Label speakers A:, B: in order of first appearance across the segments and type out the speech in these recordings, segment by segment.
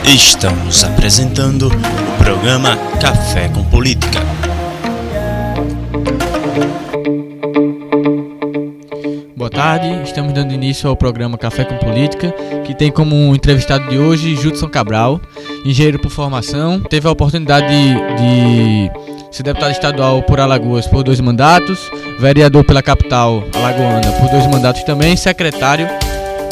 A: Estamos apresentando o programa Café com Política.
B: Boa tarde, estamos dando início ao programa Café com Política, que tem como entrevistado de hoje Judson Cabral, engenheiro por formação, teve a oportunidade de ser deputado estadual por Alagoas por 2 mandatos, vereador pela capital alagoana por 2 mandatos também, secretário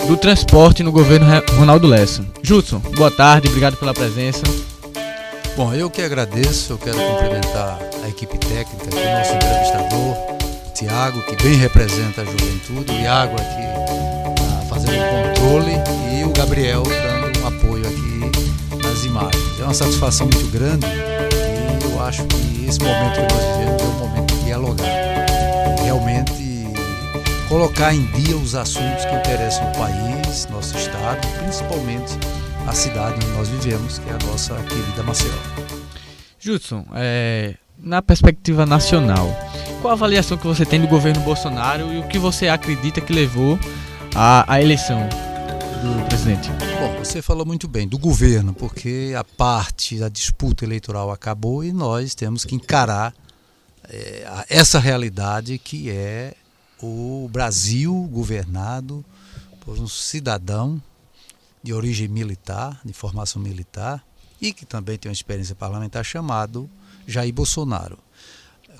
B: do transporte no governo Ronaldo Lessa. Judson, boa tarde, obrigado pela presença.
C: Bom, eu que agradeço, eu quero cumprimentar a equipe técnica, aqui, o nosso entrevistador, Tiago, que bem representa a juventude, o Iago aqui fazendo o controle e o Gabriel dando um apoio aqui nas imagens. É uma satisfação muito grande e eu acho que esse momento que nós vivemos é um momento de dialogar, realmente colocar em dia os assuntos que interessam o país, nosso estado, principalmente a cidade onde nós vivemos, que é a nossa querida Maceió.
B: Judson, na perspectiva nacional, qual a avaliação que você tem do governo Bolsonaro e o que você acredita que levou à eleição do presidente?
C: Bom, você falou muito bem do governo, porque a parte da disputa eleitoral acabou e nós temos que encarar essa realidade que é o Brasil governado por um cidadão de origem militar, de formação militar, e que também tem uma experiência parlamentar, chamado Jair Bolsonaro.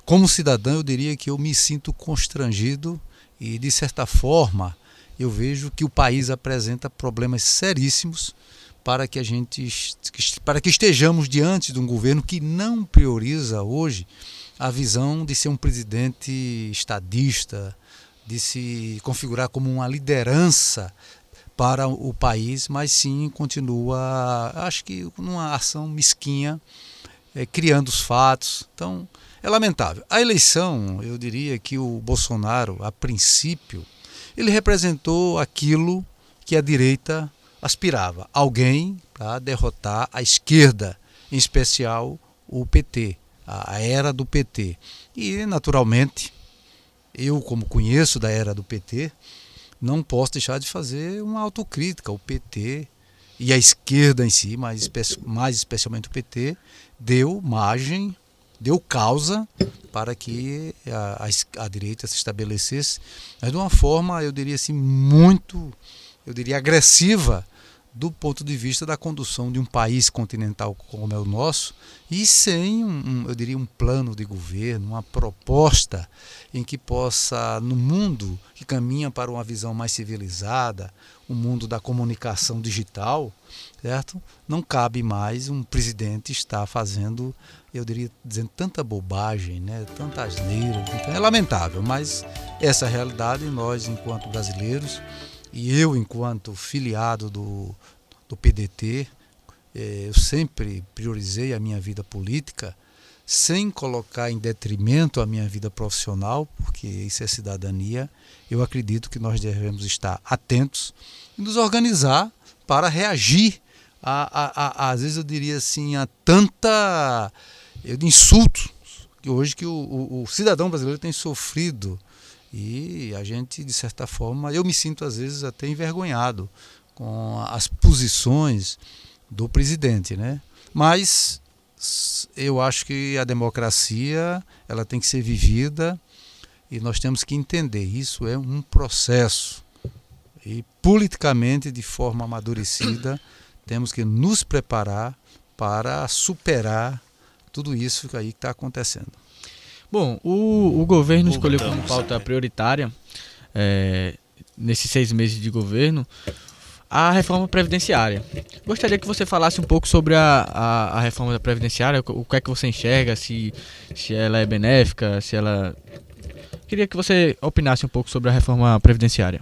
C: Como cidadão, eu diria que eu me sinto constrangido e, de certa forma, eu vejo que o país apresenta problemas seríssimos para que estejamos diante de um governo que não prioriza hoje a visão de ser um presidente estadista, de se configurar como uma liderança para o país, mas sim continua, acho que numa ação mesquinha, criando os fatos. Então, é lamentável. A eleição, eu diria que o Bolsonaro, a princípio, ele representou aquilo que a direita aspirava. Alguém para derrotar a esquerda, em especial o PT, a era do PT. E, naturalmente, eu, como conheço da era do PT, não posso deixar de fazer uma autocrítica. O PT e a esquerda em si, mais especialmente o PT, deu margem, deu causa para que a direita se estabelecesse, mas de uma forma, eu diria assim, muito, agressiva, do ponto de vista da condução de um país continental como é o nosso, e sem um plano de governo, uma proposta em que possa, no mundo que caminha para uma visão mais civilizada, o mundo da comunicação digital, certo? Não cabe mais um presidente estar fazendo, eu diria, dizendo tanta bobagem, né? Tanta asneira. Então, é lamentável, mas essa é a realidade. Nós, enquanto brasileiros, e eu, enquanto filiado do PDT, eu sempre priorizei a minha vida política sem colocar em detrimento a minha vida profissional, porque isso é cidadania. Eu acredito que nós devemos estar atentos e nos organizar para reagir às vezes eu diria assim, a tanta insultos que hoje que o cidadão brasileiro tem sofrido. E a gente, de certa forma, eu me sinto às vezes até envergonhado com as posições do presidente, né? Mas eu acho que a democracia, ela tem que ser vivida e nós temos que entender, isso é um processo. E politicamente, de forma amadurecida, temos que nos preparar para superar tudo isso aí que está acontecendo.
B: Bom, o governo escolheu como pauta prioritária, nesses 6 meses de governo, a reforma previdenciária. Gostaria que você falasse um pouco sobre a reforma da previdenciária, o que é que você enxerga, se ela é benéfica, se ela... Queria que você opinasse um pouco sobre a reforma previdenciária.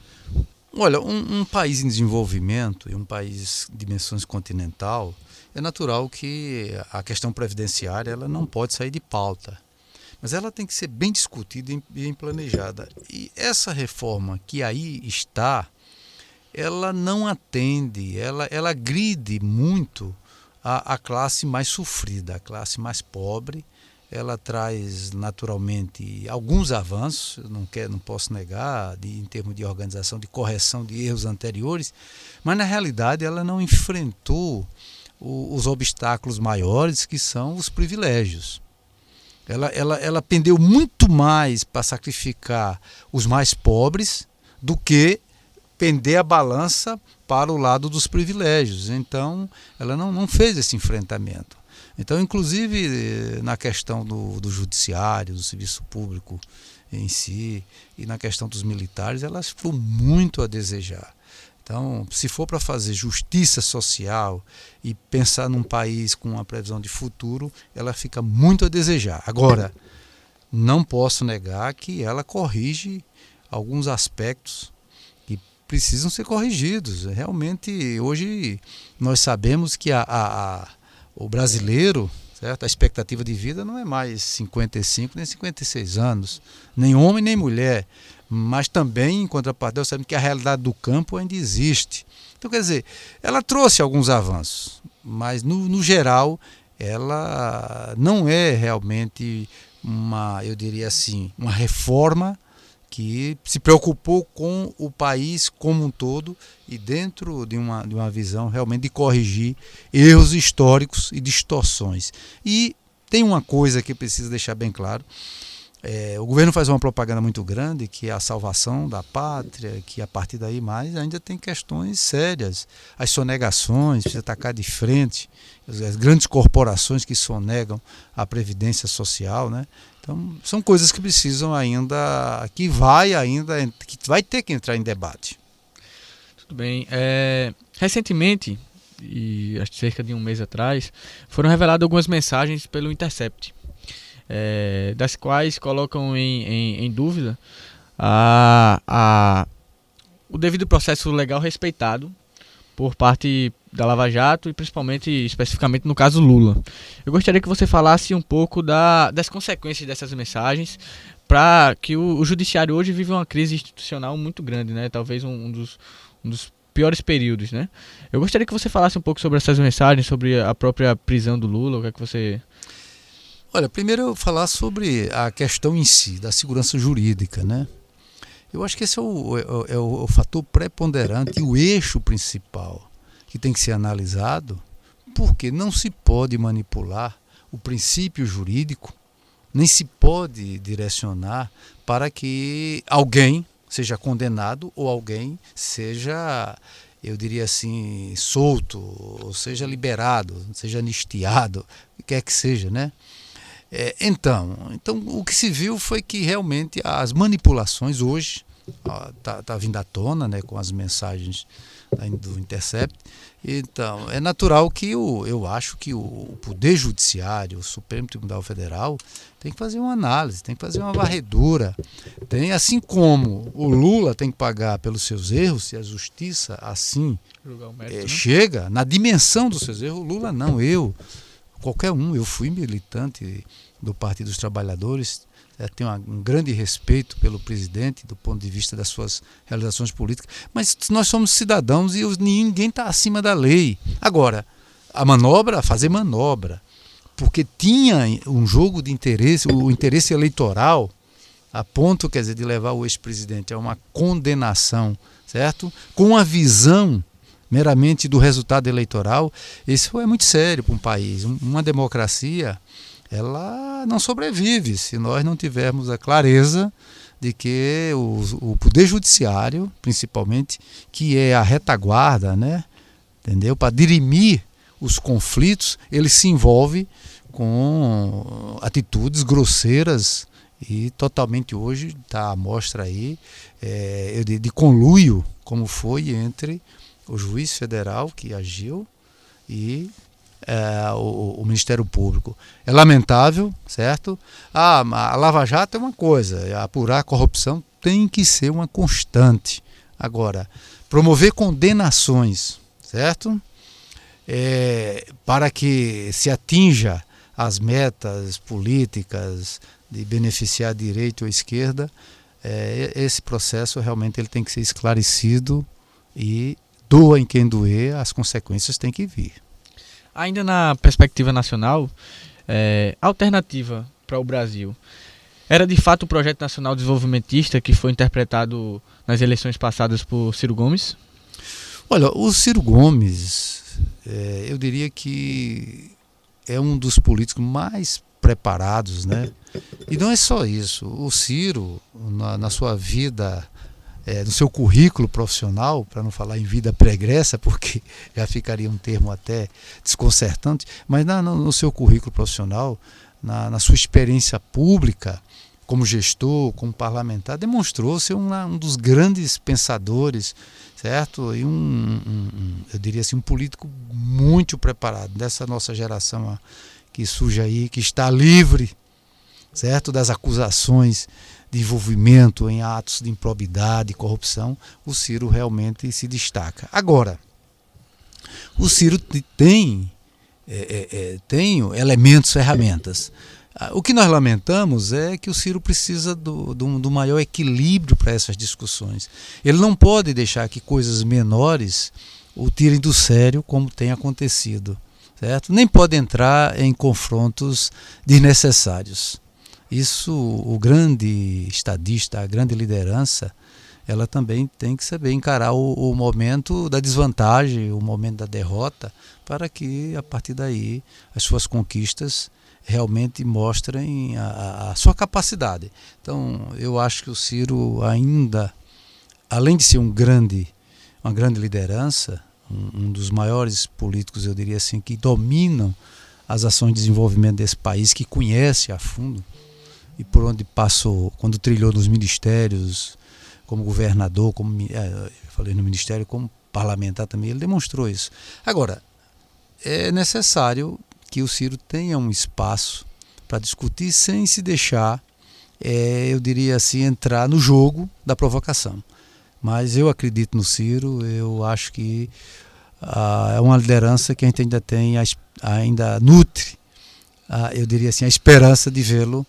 C: Olha, um país em desenvolvimento e um país de dimensões continental, é natural que a questão previdenciária ela não pode sair de pauta. Mas ela tem que ser bem discutida e bem planejada. E essa reforma que aí está, ela não atende, ela agride muito a classe mais sofrida, a classe mais pobre. Ela traz naturalmente alguns avanços, não posso negar, em termos de organização, de correção de erros anteriores, mas na realidade ela não enfrentou os obstáculos maiores, que são os privilégios. Ela pendeu muito mais para sacrificar os mais pobres do que pender a balança para o lado dos privilégios. Então, ela não fez esse enfrentamento. Então, inclusive, na questão do judiciário, do serviço público em si, e na questão dos militares, ela ficou muito a desejar. Então, se for para fazer justiça social e pensar num país com uma previsão de futuro, ela fica muito a desejar. Agora, não posso negar que ela corrige alguns aspectos que precisam ser corrigidos. Realmente, hoje, nós sabemos que o brasileiro, certo? A expectativa de vida não é mais 55 nem 56 anos, nem homem nem mulher. Mas também, em contrapartida, sabemos que a realidade do campo ainda existe. Então, quer dizer, ela trouxe alguns avanços, mas no geral, ela não é realmente eu diria assim, uma reforma que se preocupou com o país como um todo e dentro de uma visão realmente de corrigir erros históricos e distorções. E tem uma coisa que precisa deixar bem claro. O governo faz uma propaganda muito grande, que é a salvação da pátria, que a partir daí mais ainda tem questões sérias. As sonegações, precisa atacar de frente, as grandes corporações que sonegam a previdência social, né? Então, são coisas que precisam ainda, que vai ter que entrar em debate.
B: Tudo bem. Recentemente, e acho que cerca de um mês atrás, foram reveladas algumas mensagens pelo Intercept, das quais colocam em dúvida o devido processo legal respeitado por parte da Lava Jato e especificamente no caso Lula. Eu gostaria que você falasse um pouco das consequências dessas mensagens, para que o judiciário hoje vive uma crise institucional muito grande, né? Talvez um dos piores períodos, né? Eu gostaria que você falasse um pouco sobre essas mensagens, sobre a própria prisão do Lula. O que é que você...
C: Olha, primeiro eu falar sobre a questão em si, da segurança jurídica, né? Eu acho que esse é o fator preponderante e o eixo principal que tem que ser analisado, porque não se pode manipular o princípio jurídico, nem se pode direcionar para que alguém seja condenado ou alguém seja, eu diria assim, solto, ou seja liberado, seja anistiado, o que quer que seja, né? Então, o que se viu foi que realmente as manipulações hoje tá vindo à tona, né, com as mensagens do Intercept. Então, é natural que eu acho que o Poder Judiciário, o Supremo Tribunal Federal, tem que fazer uma análise, tem que fazer uma varredura. Assim como o Lula tem que pagar pelos seus erros, se a justiça assim chega na dimensão dos seus erros, o Lula não, qualquer um. Eu fui militante do Partido dos Trabalhadores, tenho um grande respeito pelo presidente do ponto de vista das suas realizações políticas, mas nós somos cidadãos e ninguém está acima da lei. Agora, fazer manobra, porque tinha um jogo de interesse, o interesse eleitoral, a ponto, quer dizer, de levar o ex-presidente a uma condenação, certo? Com a visão meramente do resultado eleitoral. Isso é muito sério para um país. Uma democracia, ela não sobrevive se nós não tivermos a clareza de que o Poder Judiciário, principalmente, que é a retaguarda, né, entendeu? Para dirimir os conflitos, ele se envolve com atitudes grosseiras e totalmente hoje está à mostra aí de conluio, como foi entre o juiz federal que agiu e o Ministério Público. É lamentável, certo? A Lava Jato é uma coisa, apurar a corrupção tem que ser uma constante. Agora, promover condenações, certo? Para que se atinja as metas políticas de beneficiar a direita ou a esquerda, esse processo realmente ele tem que ser esclarecido e doa em quem doer, as consequências têm que vir.
B: Ainda na perspectiva nacional, a alternativa para o Brasil era de fato o Projeto Nacional Desenvolvimentista que foi interpretado nas eleições passadas por Ciro Gomes?
C: Olha, o Ciro Gomes, eu diria que é um dos políticos mais preparados, né? E não é só isso. O Ciro, na sua vida, no seu currículo profissional, para não falar em vida pregressa, porque já ficaria um termo até desconcertante, mas no seu currículo profissional, na sua experiência pública, como gestor, como parlamentar, demonstrou ser um dos grandes pensadores, certo? E eu diria assim, um político muito preparado, dessa nossa geração que surge aí, que está livre, certo? Das acusações de envolvimento em atos de improbidade e corrupção. O Ciro realmente se destaca. Agora, o Ciro tem elementos, ferramentas. O que nós lamentamos é que o Ciro precisa do maior equilíbrio para essas discussões. Ele não pode deixar que coisas menores o tirem do sério, como tem acontecido, certo? Nem pode entrar em confrontos desnecessários. Isso, o grande estadista, a grande liderança, ela também tem que saber encarar o momento da desvantagem, o momento da derrota, para que, a partir daí, as suas conquistas realmente mostrem a sua capacidade. Então, eu acho que o Ciro ainda, além de ser uma grande liderança, um dos maiores políticos, eu diria assim, que dominam as ações de desenvolvimento desse país, que conhece a fundo, e por onde passou, quando trilhou nos ministérios, como governador, falei no ministério, como parlamentar também, ele demonstrou isso. Agora, é necessário que o Ciro tenha um espaço para discutir sem se deixar, eu diria assim, entrar no jogo da provocação. Mas eu acredito no Ciro, eu acho que é uma liderança que a gente ainda nutre, eu diria assim, a esperança de vê-lo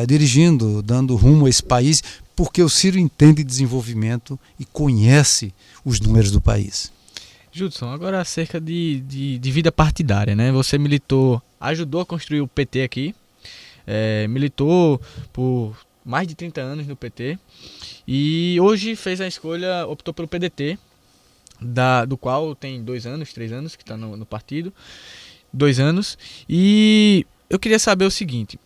C: dirigindo, dando rumo a esse país, porque o Ciro entende desenvolvimento e conhece os números do país.
B: Judson, agora acerca de vida partidária, né? Você ajudou a construir o PT aqui, militou por mais de 30 anos no PT e hoje fez a escolha, optou pelo PDT, do qual tem 3 anos que está no partido, 2 anos, e eu queria saber o seguinte: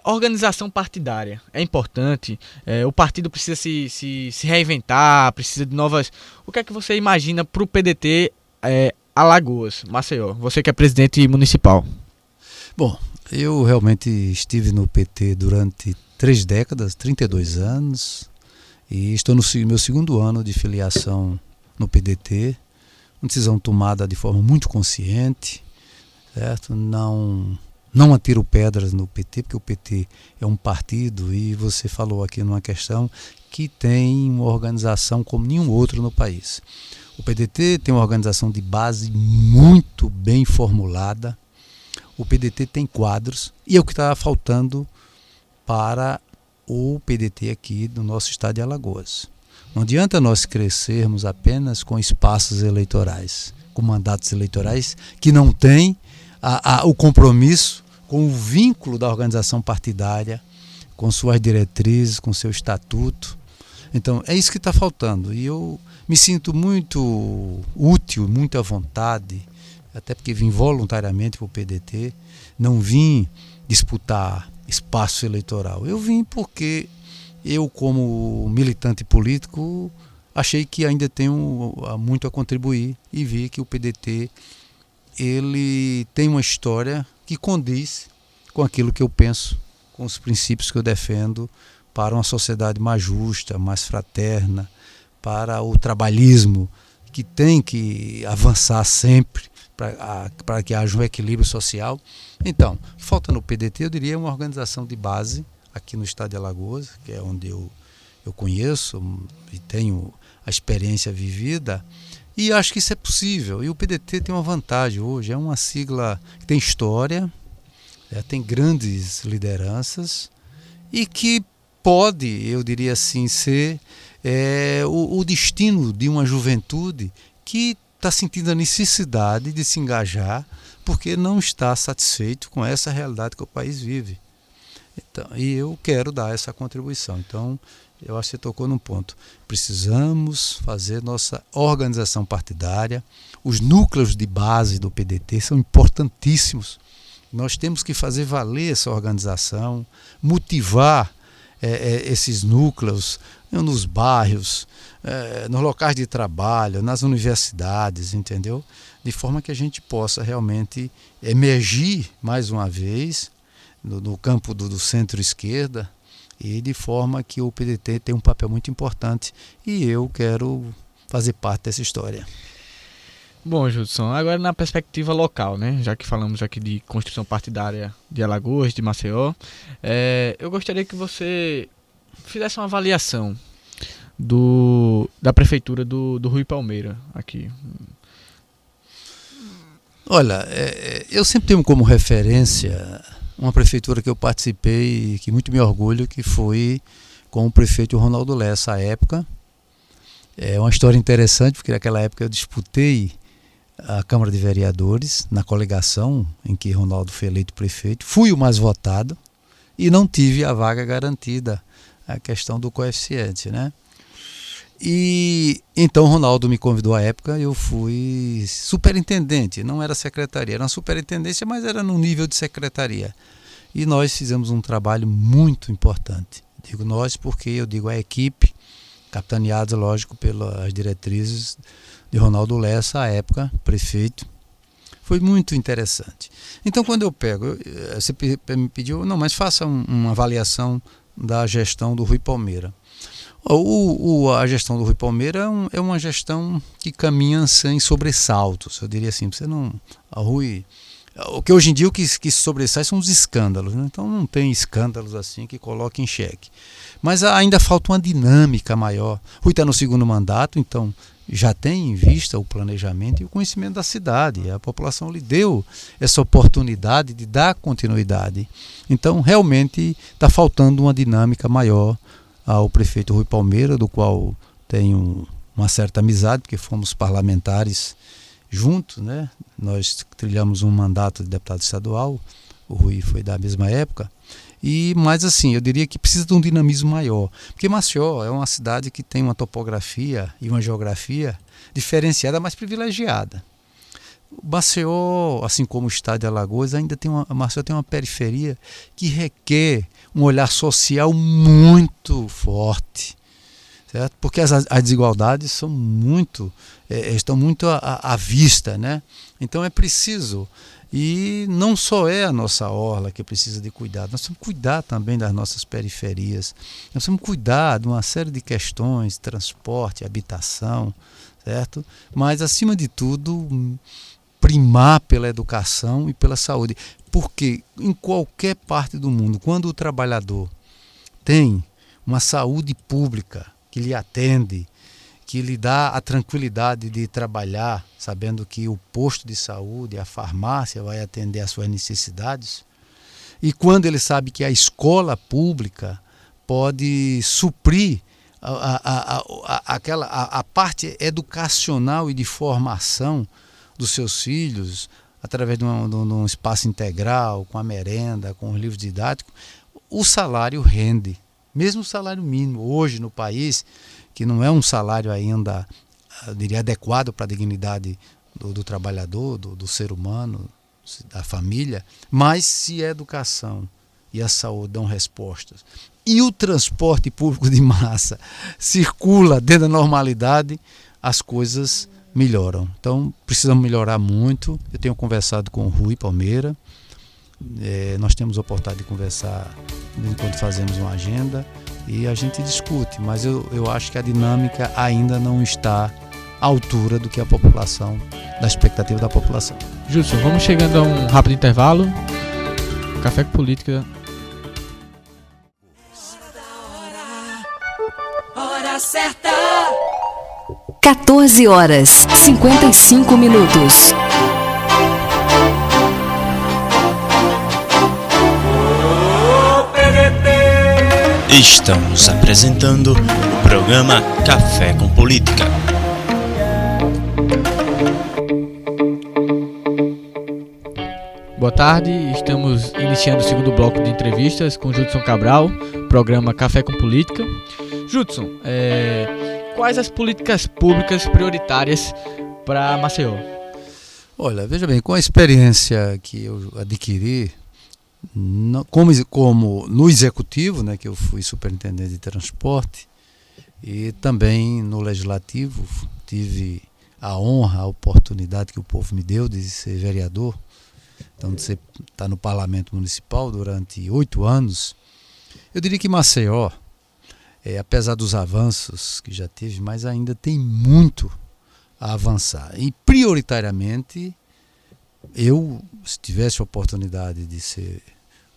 B: organização partidária é importante, o partido precisa se reinventar, precisa de novas... O que é que você imagina para o PDT Alagoas, Maceió, você que é presidente municipal?
C: Bom, eu realmente estive no PT durante 3 décadas, 32 anos, e estou no meu 2º ano de filiação no PDT, uma decisão tomada de forma muito consciente, certo? Não atiro pedras no PT, porque o PT é um partido, e você falou aqui numa questão que tem uma organização como nenhum outro no país. O PDT tem uma organização de base muito bem formulada, o PDT tem quadros, e é o que está faltando para o PDT aqui do nosso estado de Alagoas. Não adianta nós crescermos apenas com espaços eleitorais, com mandatos eleitorais que não têm o compromisso com o vínculo da organização partidária, com suas diretrizes, com seu estatuto. Então, é isso que está faltando. E eu me sinto muito útil, muito à vontade, até porque vim voluntariamente para o PDT, não vim disputar espaço eleitoral. Eu vim porque eu, como militante político, achei que ainda tenho muito a contribuir e vi que o PDT ele tem uma história que condiz com aquilo que eu penso, com os princípios que eu defendo para uma sociedade mais justa, mais fraterna, para o trabalhismo que tem que avançar sempre para que haja um equilíbrio social. Então, falta no PDT, eu diria, uma organização de base aqui no estado de Alagoas, que é onde eu conheço e tenho a experiência vivida, e acho que isso é possível. E o PDT tem uma vantagem hoje, é uma sigla que tem história, tem grandes lideranças e que pode, eu diria assim, ser o destino de uma juventude que está sentindo a necessidade de se engajar porque não está satisfeito com essa realidade que o país vive. Então, e eu quero dar essa contribuição. Então, eu acho que você tocou num ponto. Precisamos fazer nossa organização partidária. Os núcleos de base do PDT são importantíssimos. Nós temos que fazer valer essa organização, motivar esses núcleos nos bairros, nos locais de trabalho, nas universidades, entendeu? De forma que a gente possa realmente emergir mais uma vez no campo do centro-esquerda, e de forma que o PDT tem um papel muito importante, e eu quero fazer parte dessa história.
B: Bom, Judson, agora na perspectiva local, né? Já que falamos aqui de construção partidária de Alagoas, de Maceió, eu gostaria que você fizesse uma avaliação da prefeitura do Rui Palmeira aqui.
C: Olha, eu sempre tenho como referência uma prefeitura que eu participei e que muito me orgulho, que foi com o prefeito Ronaldo Lessa à época. É uma história interessante, porque naquela época eu disputei a Câmara de Vereadores na coligação em que Ronaldo foi eleito prefeito. Fui o mais votado e não tive a vaga garantida, a questão do coeficiente, né? E então Ronaldo me convidou à época, eu fui superintendente, não era secretaria, era uma superintendência, mas era no nível de secretaria. E nós fizemos um trabalho muito importante. Digo nós porque eu digo a equipe, capitaneada, lógico, pelas diretrizes de Ronaldo Lessa, à época, prefeito. Foi muito interessante. Então quando eu pego, você me pediu, não, mas faça uma avaliação da gestão do Rui Palmeira. A gestão do Rui Palmeira é uma gestão que caminha sem sobressaltos, eu diria assim. O que hoje em dia o que se sobressai são os escândalos, né? Então não tem escândalos assim que coloquem em xeque. Mas ainda falta uma dinâmica maior. Rui está no segundo mandato, então já tem em vista o planejamento e o conhecimento da cidade. A população lhe deu essa oportunidade de dar continuidade. Então realmente está faltando uma dinâmica maior ao prefeito Rui Palmeira, do qual tenho uma certa amizade, porque fomos parlamentares juntos, né? Nós trilhamos um mandato de deputado estadual, o Rui foi da mesma época, mas assim, eu diria que precisa de um dinamismo maior, porque Maceió é uma cidade que tem uma topografia e uma geografia diferenciada, mas privilegiada. Maceió, assim como o estado de Alagoas, Maceió tem uma periferia que requer um olhar social muito forte, certo? Porque as desigualdades são estão muito à vista, né? Então é preciso, e não só é a nossa orla que precisa de cuidado, nós temos que cuidar também das nossas periferias, nós temos que cuidar de uma série de questões, transporte, habitação, certo? Mas acima de tudo, primar pela educação e pela saúde, porque em qualquer parte do mundo, quando o trabalhador tem uma saúde pública que lhe atende, que lhe dá a tranquilidade de trabalhar, sabendo que o posto de saúde, a farmácia vai atender às suas necessidades, e quando ele sabe que a escola pública pode suprir a parte educacional e de formação dos seus filhos, através de um espaço integral, com a merenda, com os livros didáticos, o salário rende. Mesmo o salário mínimo, hoje no país, que não é um salário ainda, eu diria, adequado para a dignidade do trabalhador, do ser humano, da família, mas se a educação e a saúde dão respostas, e o transporte público de massa circula dentro da normalidade, as coisas melhoram. Então precisamos melhorar muito. Eu tenho conversado com o Rui Palmeira, nós temos a oportunidade de conversar enquanto fazemos uma agenda e a gente discute, mas eu acho que a dinâmica ainda não está à altura do que a população, da expectativa da população.
B: Judson, vamos chegando a um rápido intervalo. Café com Política.
D: Hora certa. 14h55.
A: Estamos apresentando o programa Café com Política.
B: Boa tarde, estamos iniciando o segundo bloco de entrevistas com Judson Cabral, programa Café com Política. Judson, quais as políticas públicas prioritárias para Maceió?
C: Olha, veja bem, com a experiência que eu adquiri, como no executivo, né, que eu fui superintendente de transporte, e também no legislativo, tive a honra, a oportunidade que o povo me deu de ser vereador, então de estar no parlamento municipal durante 8 anos. Eu diria que Maceió, apesar dos avanços que já teve, mas ainda tem muito a avançar. E prioritariamente, eu, se tivesse a oportunidade de ser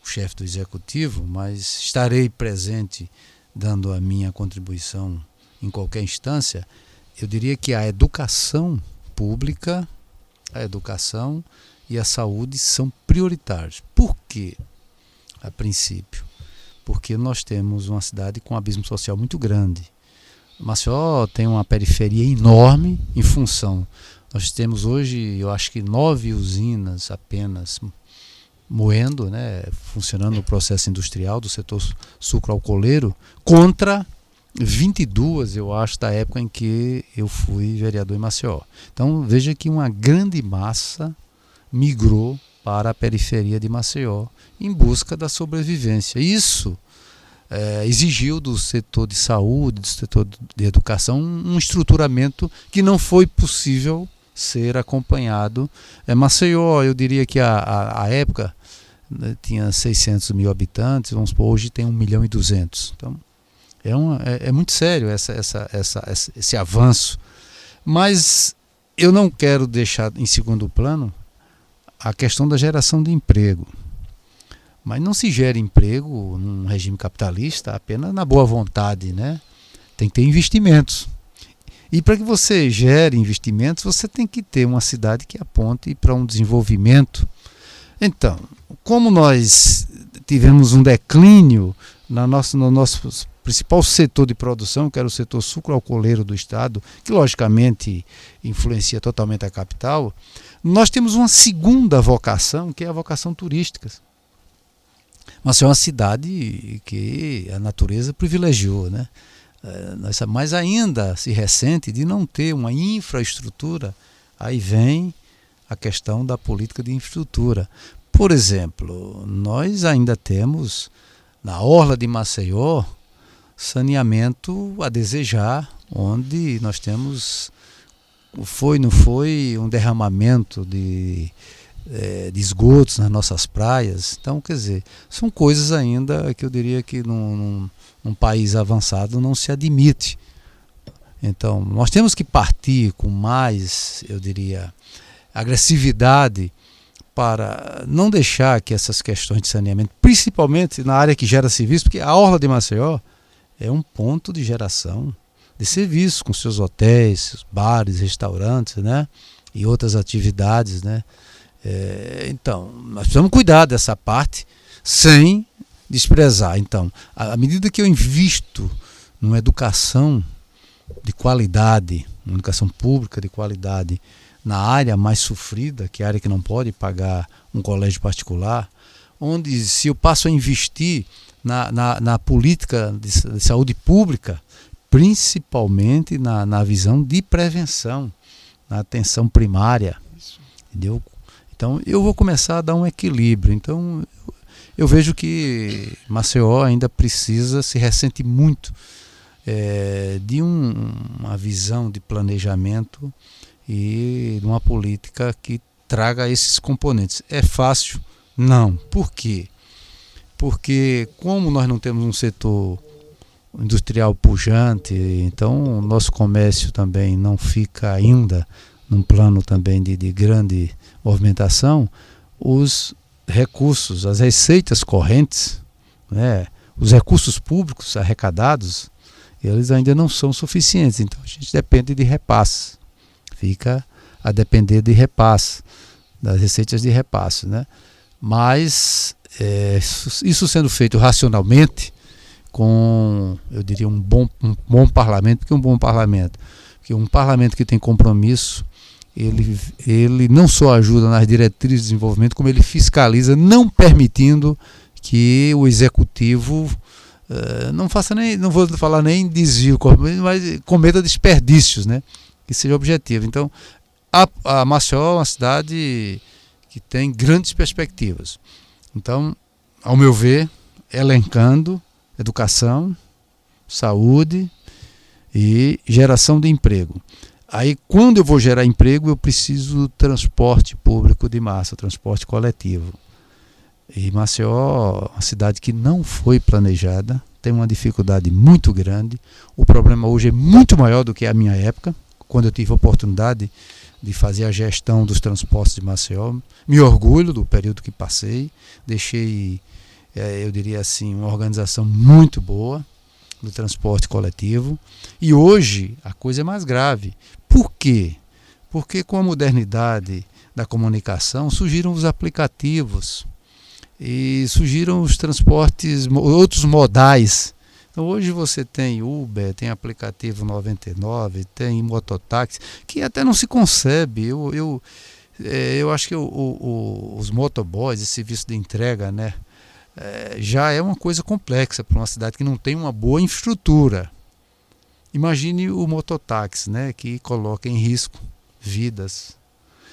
C: o chefe do executivo, mas estarei presente dando a minha contribuição em qualquer instância, eu diria que a educação pública, a educação e a saúde são prioritários. Por quê? A princípio, porque nós temos uma cidade com um abismo social muito grande. Maceió tem uma periferia enorme em função. Nós temos hoje, eu acho que 9 usinas apenas moendo, né, funcionando no processo industrial do setor sucroalcooleiro, contra 22, eu acho, da época em que eu fui vereador em Maceió. Então veja que uma grande massa migrou para a periferia de Maceió em busca da sobrevivência. Isso exigiu do setor de saúde, do setor de educação, um estruturamento que não foi possível ser acompanhado. Maceió, eu diria que a época, né, tinha 600 mil habitantes, vamos supor, hoje tem 1.200.000. Então é muito sério esse avanço. Mas eu não quero deixar em segundo plano a questão da geração de emprego. Mas não se gera emprego num regime capitalista apenas na boa vontade, né? Tem que ter investimentos. E para que você gere investimentos, você tem que ter uma cidade que aponte para um desenvolvimento. Então, como nós tivemos um declínio no nosso principal setor de produção, que era o setor sucroalcooleiro do estado, que logicamente influencia totalmente a capital, nós temos uma segunda vocação, que é a vocação turística. Mas é uma cidade que a natureza privilegiou, né? Mas ainda se ressente de não ter uma infraestrutura. Aí vem a questão da política de infraestrutura. Por exemplo, nós ainda temos na orla de Maceió saneamento a desejar, onde nós temos, não foi um derramamento de esgotos nas nossas praias. Então, quer dizer, são coisas ainda que eu diria que num país avançado não se admite. Então, nós temos que partir com mais, eu diria, agressividade para não deixar que essas questões de saneamento, principalmente na área que gera serviço, porque a orla de Maceió é um ponto de geração de serviços, com seus hotéis, bares, restaurantes, né, e outras atividades, né. Então, nós precisamos cuidar dessa parte sem desprezar. Então, à medida que eu invisto numa educação de qualidade, uma educação pública de qualidade, na área mais sofrida, que é a área que não pode pagar um colégio particular, onde se eu passo a investir na política de saúde pública, principalmente na visão de prevenção, na atenção primária, entendeu? Então eu vou começar a dar um equilíbrio. Então eu vejo que Maceió ainda se ressente muito de uma visão de planejamento e de uma política que traga esses componentes. É fácil? Não. Por quê? Porque como nós não temos um setor industrial pujante, então o nosso comércio também não fica ainda num plano também de grande movimentação, os recursos, as receitas correntes, né, os recursos públicos arrecadados, eles ainda não são suficientes. Então a gente depende de repasse, fica a depender de repasse, das receitas de repasse, né? Mas isso sendo feito racionalmente, com, eu diria, um bom parlamento. Porque um bom parlamento? Porque um parlamento que tem compromisso, ele não só ajuda nas diretrizes de desenvolvimento, como ele fiscaliza, não permitindo que o executivo não vou falar nem desvio, mas cometa desperdícios, né? Que seja objetivo. Então, a Maceió é uma cidade que tem grandes perspectivas. Então, ao meu ver, elencando educação, saúde e geração de emprego. Aí, quando eu vou gerar emprego, eu preciso do transporte público de massa, transporte coletivo. E Maceió, uma cidade que não foi planejada, tem uma dificuldade muito grande. O problema hoje é muito maior do que a minha época, quando eu tive a oportunidade de fazer a gestão dos transportes de Maceió. Me orgulho do período que passei, deixei, eu diria assim, uma organização muito boa do transporte coletivo. E hoje a coisa é mais grave. Por quê? Porque com a modernidade da comunicação surgiram os aplicativos e surgiram os transportes, outros modais. Então hoje você tem Uber, tem aplicativo 99, tem mototáxi, que até não se concebe. Eu acho que os motoboys, esse serviço de entrega, né, já é uma coisa complexa para uma cidade que não tem uma boa infraestrutura. Imagine o mototáxi, né, que coloca em risco vidas.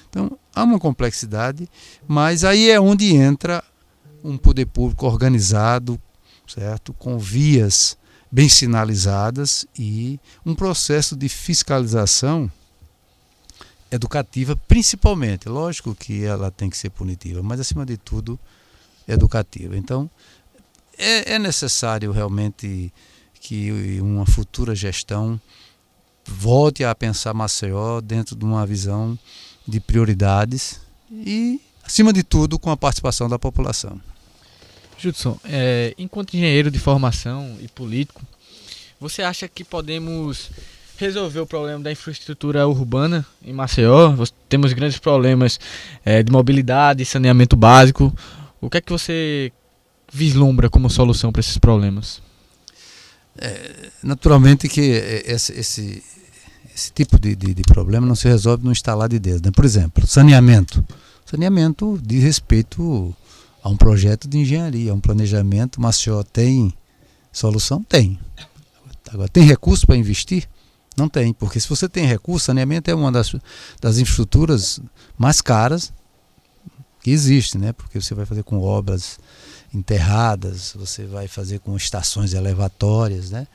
C: Então há uma complexidade, mas aí é onde entra um poder público organizado, certo? Com vias bem sinalizadas e um processo de fiscalização educativa, principalmente. Lógico que ela tem que ser punitiva, mas acima de tudo educativa. Então é necessário realmente que uma futura gestão volte a pensar Maceió dentro de uma visão de prioridades e, acima de tudo, com a participação da população.
B: Judson, enquanto engenheiro de formação e político, você acha que podemos resolver o problema da infraestrutura urbana em Maceió? Temos grandes problemas de mobilidade, saneamento básico. O que é que você vislumbra como solução para esses problemas?
C: Naturalmente que esse tipo de problema não se resolve no estalar de dedos, né? Por exemplo, saneamento. Saneamento diz respeito a um projeto de engenharia, a um planejamento. Maceió tem solução? Tem. Agora, tem recurso para investir? Não tem, porque se você tem recurso, saneamento é uma das infraestruturas mais caras que existe, né? Porque você vai fazer com obras enterradas, você vai fazer com estações elevatórias, né?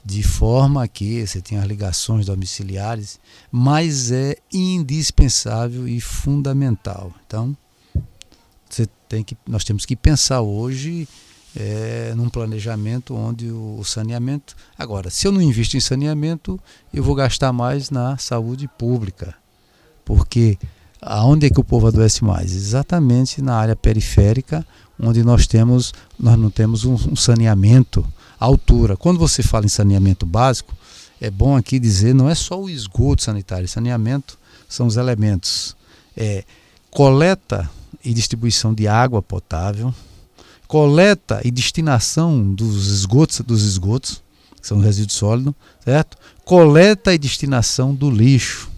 C: De forma que você tenha as ligações domiciliares, mas é indispensável e fundamental. Então, nós temos que pensar hoje num planejamento onde o saneamento... Agora, se eu não invisto em saneamento, eu vou gastar mais na saúde pública, porque aonde é que o povo adoece mais? Exatamente na área periférica, onde nós não temos um saneamento à altura. Quando você fala em saneamento básico, é bom aqui dizer, não é só o esgoto sanitário, saneamento são os elementos. Coleta e distribuição de água potável, coleta e destinação dos esgotos, que são resíduos sólidos, certo? Coleta e destinação do lixo.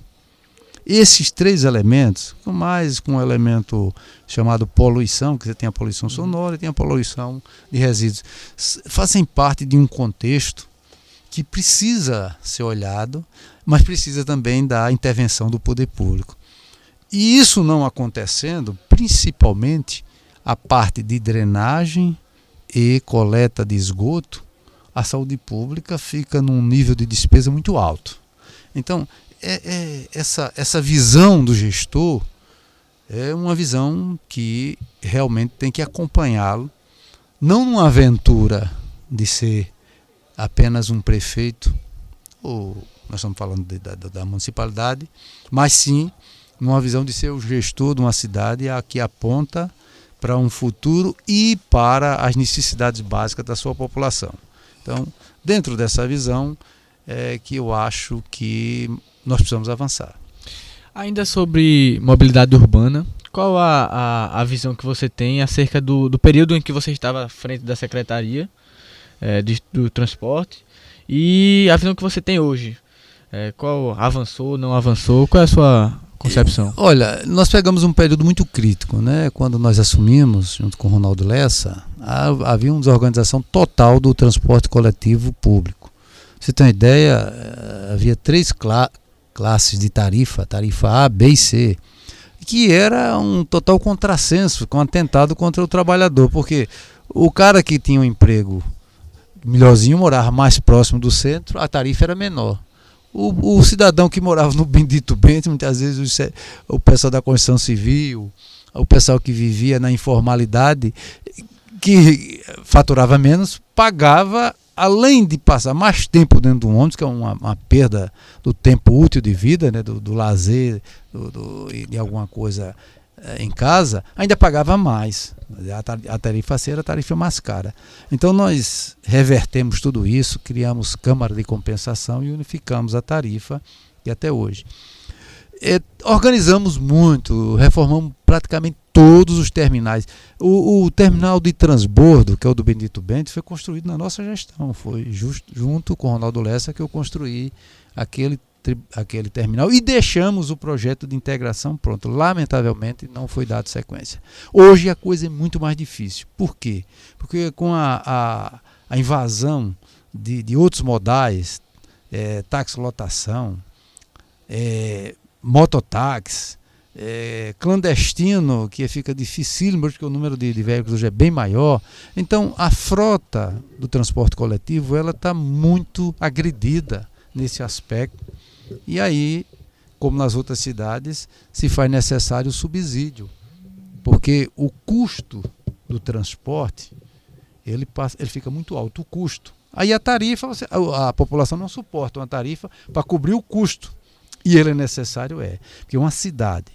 C: Esses três elementos, mais com um elemento chamado poluição, que você tem a poluição sonora e tem a poluição de resíduos, fazem parte de um contexto que precisa ser olhado, mas precisa também da intervenção do poder público. E isso não acontecendo, principalmente a parte de drenagem e coleta de esgoto, a saúde pública fica num nível de despesa muito alto. Então, essa visão do gestor é uma visão que realmente tem que acompanhá-lo, não numa aventura de ser apenas um prefeito, ou nós estamos falando da municipalidade, mas sim numa visão de ser o gestor de uma cidade que aponta para um futuro e para as necessidades básicas da sua população. Então, dentro dessa visão, que eu acho que nós precisamos avançar.
B: Ainda sobre mobilidade urbana, qual a visão que você tem acerca do período em que você estava à frente da Secretaria do Transporte e a visão que você tem hoje? Qual avançou, não avançou? Qual é a sua concepção?
C: Olha, nós pegamos um período muito crítico, né? Quando nós assumimos, junto com o Ronaldo Lessa, havia uma desorganização total do transporte coletivo público. Você tem uma ideia, havia 3 classes de tarifa A, B e C, que era um total contrassenso, com um atentado contra o trabalhador, porque o cara que tinha um emprego melhorzinho morava mais próximo do centro, a tarifa era menor. O cidadão que morava no Bendito Bento, muitas vezes o pessoal da construção civil, o pessoal que vivia na informalidade, que faturava menos, pagava, além de passar mais tempo dentro do ônibus, que é uma perda do tempo útil de vida, né, do lazer, de alguma coisa em casa, ainda pagava mais. A tarifa C era a tarifa mais cara. Então nós revertemos tudo isso, criamos câmara de compensação e unificamos a tarifa, e até hoje. Organizamos muito, reformamos praticamente todos os terminais. O terminal de transbordo, que é o do Bendito Bento, foi construído na nossa gestão. Foi junto com o Ronaldo Lessa que eu construí aquele terminal e deixamos o projeto de integração pronto. Lamentavelmente não foi dado sequência. Hoje a coisa é muito mais difícil. Por quê? Porque com a invasão de outros modais, táxi-lotação, mototáxi, clandestino, que fica dificílimo porque o número de veículos hoje é bem maior. Então a frota do transporte coletivo ela está muito agredida nesse aspecto. E aí, como nas outras cidades, se faz necessário o subsídio, porque o custo do transporte ele fica muito alto, o custo. Aí a tarifa, a população não suporta uma tarifa para cobrir o custo. E ele é necessário, porque uma cidade,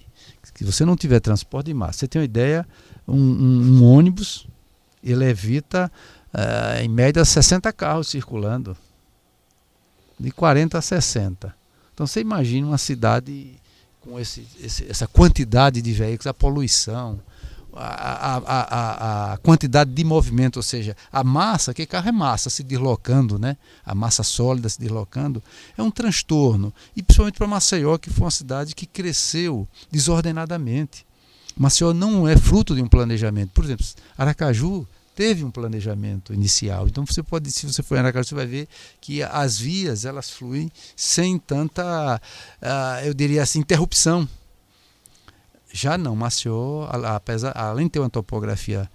C: se você não tiver transporte de massa, você tem uma ideia, um ônibus, ele evita, em média, 60 carros circulando, de 40 a 60. Então você imagina uma cidade com essa quantidade de veículos, a poluição, a quantidade de movimento, ou seja, a massa, que carro é massa se deslocando, né? A massa sólida se deslocando, é um transtorno. E principalmente para Maceió, que foi uma cidade que cresceu desordenadamente. Maceió não é fruto de um planejamento. Por exemplo, Aracaju teve um planejamento inicial. Então você pode, se você for em Aracaju, você vai ver que as vias elas fluem sem tanta, eu diria assim, interrupção. Já não, Maceió, além de ter uma topografia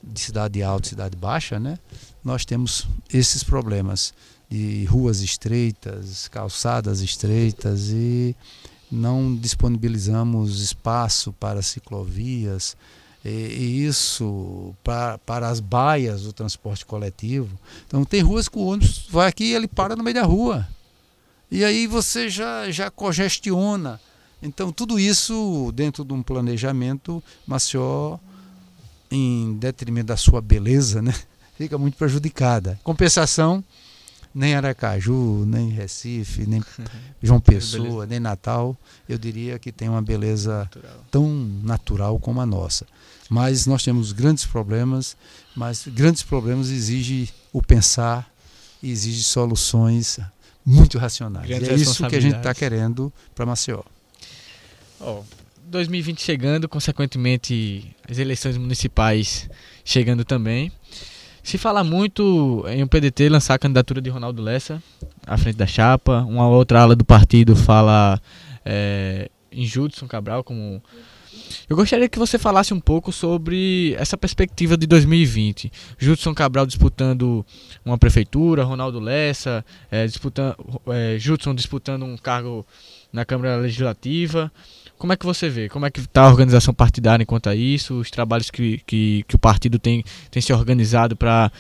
C: de cidade alta e cidade baixa, né, nós temos esses problemas de ruas estreitas, calçadas estreitas e não disponibilizamos espaço para ciclovias. E isso para as baias do transporte coletivo. Então tem ruas que o ônibus vai aqui e ele para no meio da rua. E aí você já congestiona. Então tudo isso dentro de um planejamento, Maceió, em detrimento da sua beleza, né, fica muito prejudicada. Compensação, nem Aracaju, nem Recife, nem João Pessoa, nem Natal, eu diria que tem uma beleza tão natural como a nossa. Mas nós temos grandes problemas, mas grandes problemas exigem o pensar e exigem soluções muito racionais. E é isso que a gente está querendo para Maceió.
B: 2020 chegando, consequentemente as eleições municipais chegando também. Se fala muito em o PDT lançar a candidatura de Ronaldo Lessa à frente da chapa. Uma outra ala do partido fala em Judson Cabral como... Eu gostaria que você falasse um pouco sobre essa perspectiva de 2020. Judson Cabral disputando uma prefeitura, Ronaldo Lessa, Judson disputando um cargo na Câmara Legislativa. Como é que você vê? Como é que está a organização partidária enquanto a isso? Os trabalhos que o partido tem se organizado para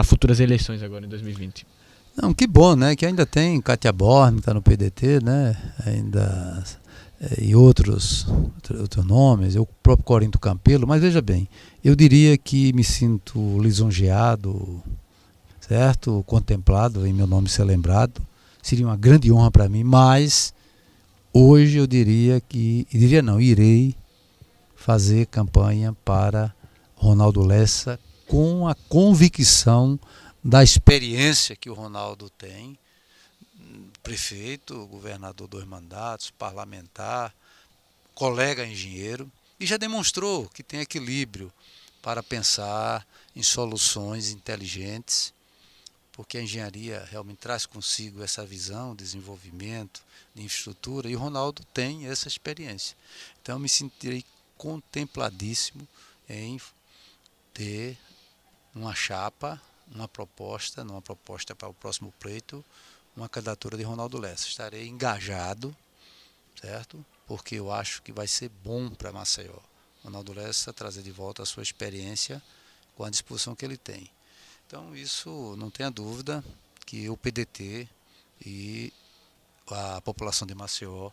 B: futuras eleições agora em 2020?
C: Não, que bom, né? Que ainda tem Cátia Borne, que está no PDT, né? Ainda... e outros nomes, o próprio Corinto Campelo, mas veja bem, eu diria que me sinto lisonjeado, certo? Contemplado em meu nome ser lembrado, seria uma grande honra para mim, mas hoje eu irei fazer campanha para Ronaldo Lessa com a convicção da experiência que o Ronaldo tem, prefeito, governador 2 mandatos, parlamentar, colega engenheiro, e já demonstrou que tem equilíbrio para pensar em soluções inteligentes, porque a engenharia realmente traz consigo essa visão, desenvolvimento de infraestrutura, e o Ronaldo tem essa experiência. Então eu me sentirei contempladíssimo em ter uma chapa, numa proposta para o próximo pleito, uma candidatura de Ronaldo Lessa. Estarei engajado, certo? Porque eu acho que vai ser bom para Maceió. Ronaldo Lessa trazer de volta a sua experiência com a disposição que ele tem. Então isso, não tenha dúvida que o PDT e a população de Maceió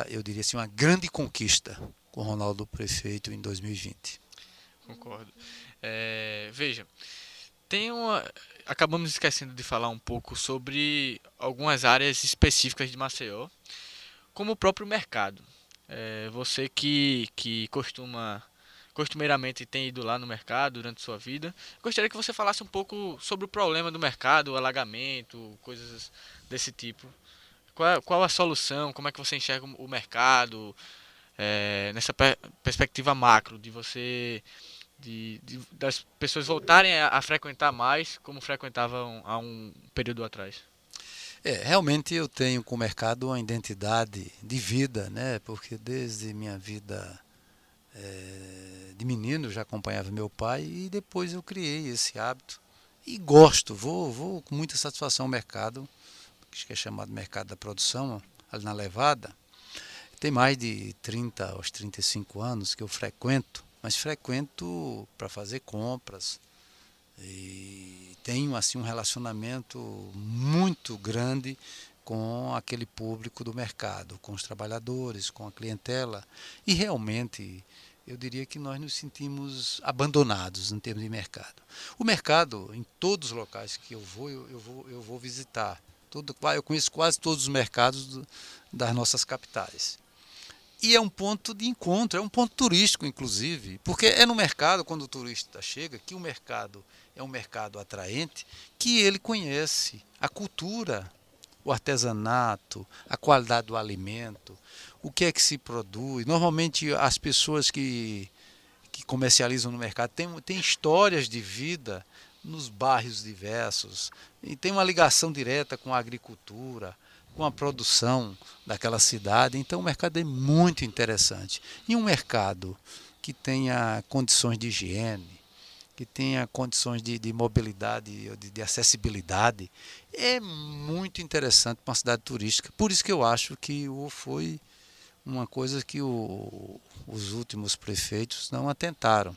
C: eu diria assim, uma grande conquista com o Ronaldo prefeito em 2020.
B: Concordo. Veja, acabamos esquecendo de falar um pouco sobre algumas áreas específicas de Maceió, como o próprio mercado. Você que costumeiramente tem ido lá no mercado durante sua vida, gostaria que você falasse um pouco sobre o problema do mercado, o alagamento, coisas desse tipo. Qual a solução? Como é que você enxerga o mercado nessa perspectiva macro de você das pessoas voltarem a frequentar mais como frequentavam há um período atrás?
C: Realmente eu tenho com o mercado uma identidade de vida, né? Porque desde minha vida de menino eu já acompanhava meu pai e depois eu criei esse hábito e gosto, vou com muita satisfação ao mercado, que é chamado mercado da produção, ali na Levada. Tem mais de 30 aos 35 anos que eu frequento, mas frequento para fazer compras e tenho assim um relacionamento muito grande com aquele público do mercado, com os trabalhadores, com a clientela, e realmente eu diria que nós nos sentimos abandonados em termos de mercado. O mercado, em todos os locais que eu vou visitar, eu conheço quase todos os mercados das nossas capitais. E é um ponto de encontro, é um ponto turístico, inclusive, porque é no mercado, quando o turista chega, que o mercado é um mercado atraente, que ele conhece a cultura, o artesanato, a qualidade do alimento, o que é que se produz. Normalmente as pessoas que comercializam no mercado têm histórias de vida nos bairros diversos, e tem uma ligação direta com a agricultura, com a produção daquela cidade. Então o mercado é muito interessante. E um mercado que tenha condições de higiene, que tenha condições de mobilidade, de acessibilidade, é muito interessante para uma cidade turística. Por isso que eu acho que foi uma coisa que os últimos prefeitos não atentaram.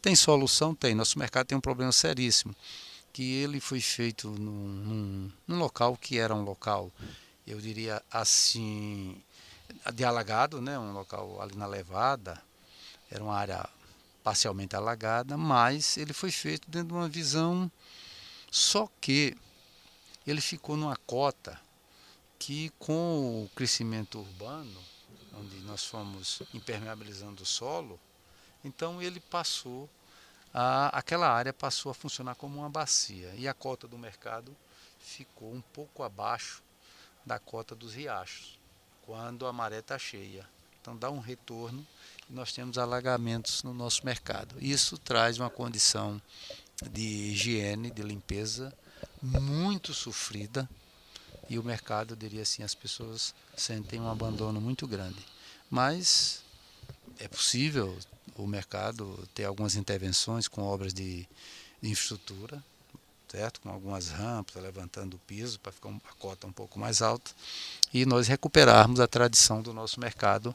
C: Tem solução? Tem. Nosso mercado tem um problema seríssimo, que ele foi feito num local que era um local, eu diria assim, de alagado, né? Um local ali na Levada, era uma área parcialmente alagada, mas ele foi feito dentro de uma visão, só que ele ficou numa cota que, com o crescimento urbano, onde nós fomos impermeabilizando o solo, então ele aquela área passou a funcionar como uma bacia, e a cota do mercado ficou um pouco abaixo da cota dos riachos, quando a maré está cheia. Então dá um retorno e nós temos alagamentos no nosso mercado. Isso traz uma condição de higiene, de limpeza muito sofrida, e o mercado, eu diria assim, as pessoas sentem um abandono muito grande. Mas é possível o mercado ter algumas intervenções com obras de infraestrutura, certo? Com algumas rampas, levantando o piso para ficar a cota um pouco mais alta, e nós recuperarmos a tradição do nosso mercado,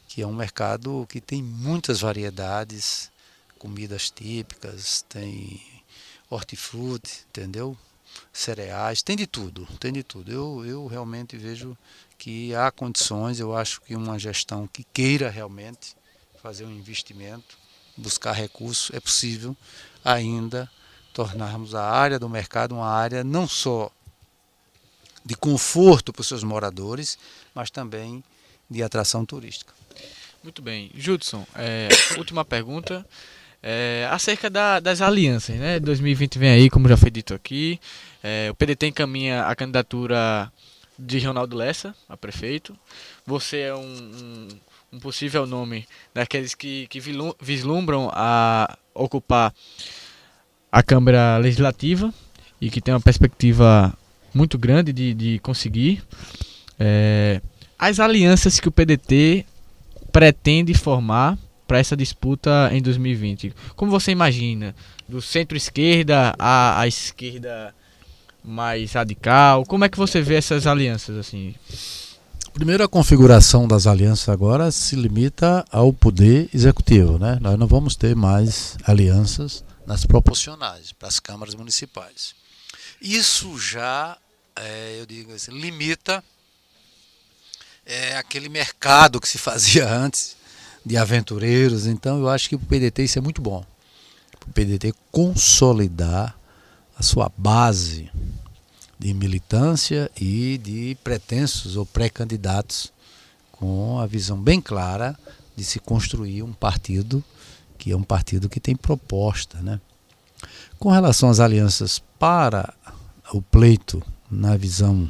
C: que é um mercado que tem muitas variedades, comidas típicas, tem hortifruti, entendeu? Cereais, tem de tudo, tem de tudo. Eu realmente vejo que há condições, eu acho que uma gestão que queira realmente fazer um investimento, buscar recursos, é possível ainda tornarmos a área do mercado uma área não só de conforto para os seus moradores, mas também de atração turística.
B: Muito bem. Judson, última pergunta. Acerca das alianças, né? 2020 vem aí, como já foi dito aqui. O PDT encaminha a candidatura de Ronaldo Lessa a prefeito. Você é um possível nome daqueles que vislumbram a ocupar a Câmara Legislativa e que tem uma perspectiva muito grande de conseguir. As alianças que o PDT pretende formar para essa disputa em 2020. Como você imagina? Do centro-esquerda à esquerda mais radical? Como é que você vê essas alianças assim?
C: Primeiro, a configuração das alianças agora se limita ao poder executivo, né? Nós não vamos ter mais alianças nas proporcionais para as câmaras municipais. Isso já, eu digo assim, limita aquele mercado que se fazia antes de aventureiros. Então eu acho que para o PDT isso é muito bom. Para o PDT consolidar a sua base de militância e de pretensos ou pré-candidatos com a visão bem clara de se construir um partido que é um partido que tem proposta, né? Com relação às alianças para o pleito na visão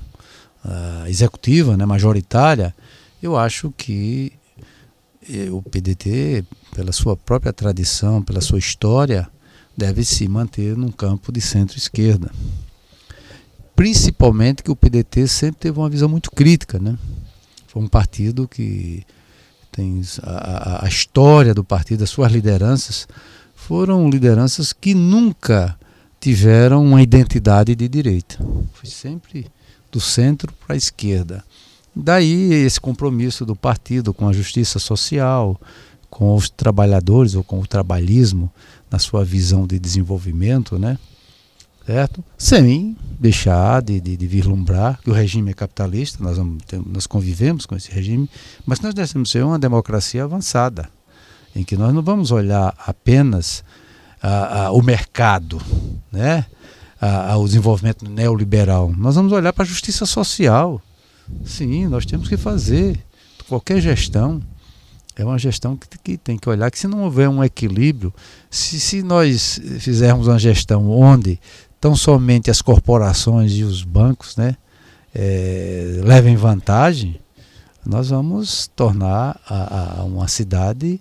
C: executiva, né, majoritária, eu acho que o PDT, pela sua própria tradição, pela sua história, deve se manter num campo de centro-esquerda. Principalmente que o PDT sempre teve uma visão muito crítica, né? Foi um partido que tem a história do partido, as suas lideranças, foram lideranças que nunca tiveram uma identidade de direita. Foi sempre do centro para a esquerda. Daí esse compromisso do partido com a justiça social, com os trabalhadores ou com o trabalhismo na sua visão de desenvolvimento, né? Certo? Sem deixar de vislumbrar que o regime é capitalista, nós convivemos com esse regime, mas nós devemos ser uma democracia avançada, em que nós não vamos olhar apenas o mercado, né? O desenvolvimento neoliberal. Nós vamos olhar para a justiça social. Sim, nós temos que fazer. Qualquer gestão é uma gestão que tem que olhar que se não houver um equilíbrio, se nós fizermos uma gestão onde tão somente as corporações e os bancos, né, levem vantagem, nós vamos tornar uma cidade,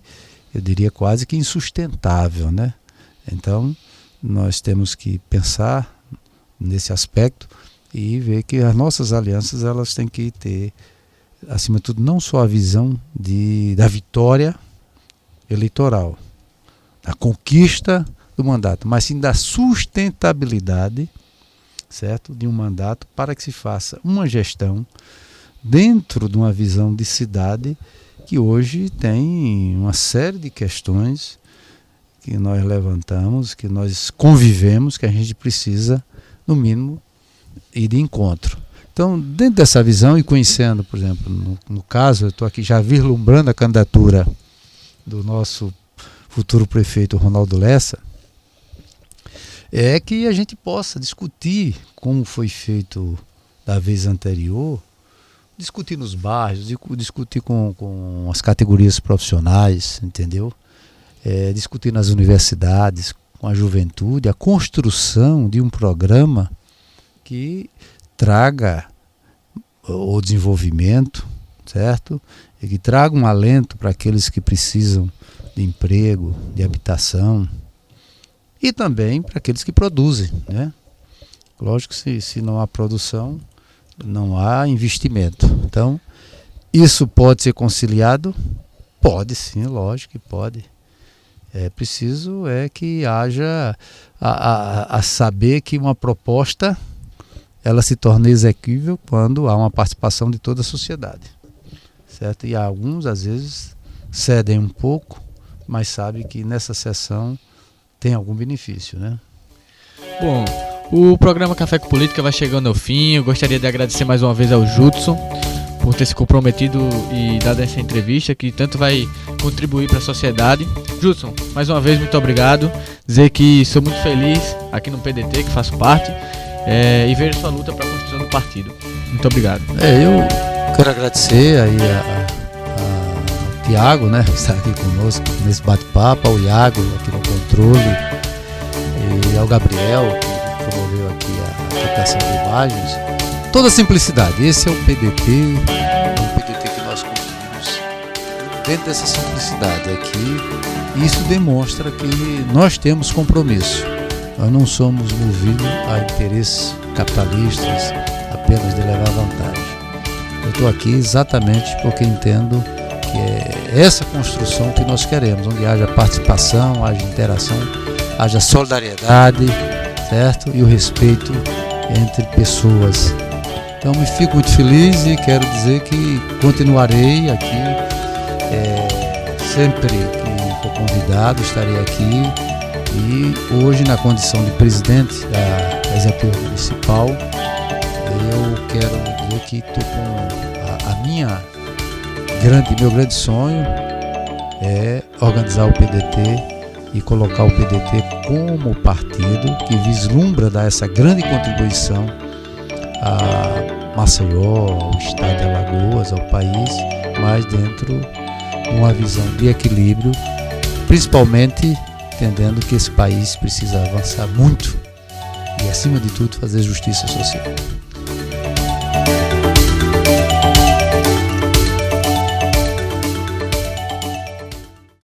C: eu diria, quase que insustentável, né? Então, nós temos que pensar nesse aspecto e ver que as nossas alianças elas têm que ter, acima de tudo, não só a visão da vitória eleitoral, da conquista do mandato, mas sim da sustentabilidade, certo, de um mandato para que se faça uma gestão dentro de uma visão de cidade que hoje tem uma série de questões que nós levantamos, que nós convivemos, que a gente precisa, no mínimo, ir de encontro. Então, dentro dessa visão e conhecendo, por exemplo, no caso, eu estou aqui já vislumbrando a candidatura do nosso futuro prefeito Ronaldo Lessa, é que a gente possa discutir como foi feito da vez anterior, discutir nos bairros, discutir com as categorias profissionais, entendeu? Discutir nas universidades, com a juventude, a construção de um programa que traga o desenvolvimento, certo? E que traga um alento para aqueles que precisam de emprego, de habitação, e também para aqueles que produzem, né? Lógico que se não há produção, não há investimento. Então, isso pode ser conciliado? Pode sim, lógico que pode. É preciso que haja a saber que uma proposta ela se torna exequível quando há uma participação de toda a sociedade, certo? E alguns às vezes cedem um pouco, mas sabem que nessa sessão tem algum benefício, né?
B: Bom, o programa Café com Política vai chegando ao fim. Eu gostaria de agradecer mais uma vez ao Judson por ter se comprometido e dado essa entrevista que tanto vai contribuir para a sociedade. Judson, mais uma vez, muito obrigado. Dizer que sou muito feliz aqui no PDT, que faço parte, e vejo sua luta para a construção do partido. Muito obrigado.
C: Eu quero agradecer aí ao Tiago, né, que está aqui conosco nesse bate-papo, ao Iago aqui no controle, e ao Gabriel, que promoveu aqui a captação de imagens. toda a simplicidade. Esse é o PDT que nós construímos dentro dessa simplicidade aqui. Isso demonstra que nós temos compromisso. Nós não somos movidos a interesses capitalistas apenas de levar vantagem. Eu estou aqui exatamente porque entendo que é essa construção que nós queremos, onde haja participação, haja interação, haja solidariedade, certo? E o respeito entre pessoas. Então me fico muito feliz e quero dizer que continuarei aqui, sempre que for convidado estarei aqui, e hoje na condição de presidente da Executiva Municipal eu quero dizer que estou com meu grande sonho é organizar o PDT e colocar o PDT como partido que vislumbra dar essa grande contribuição a Maceió, ao estado de Alagoas, ao país, mas dentro de uma visão de equilíbrio, principalmente entendendo que esse país precisa avançar muito e, acima de tudo, fazer justiça social.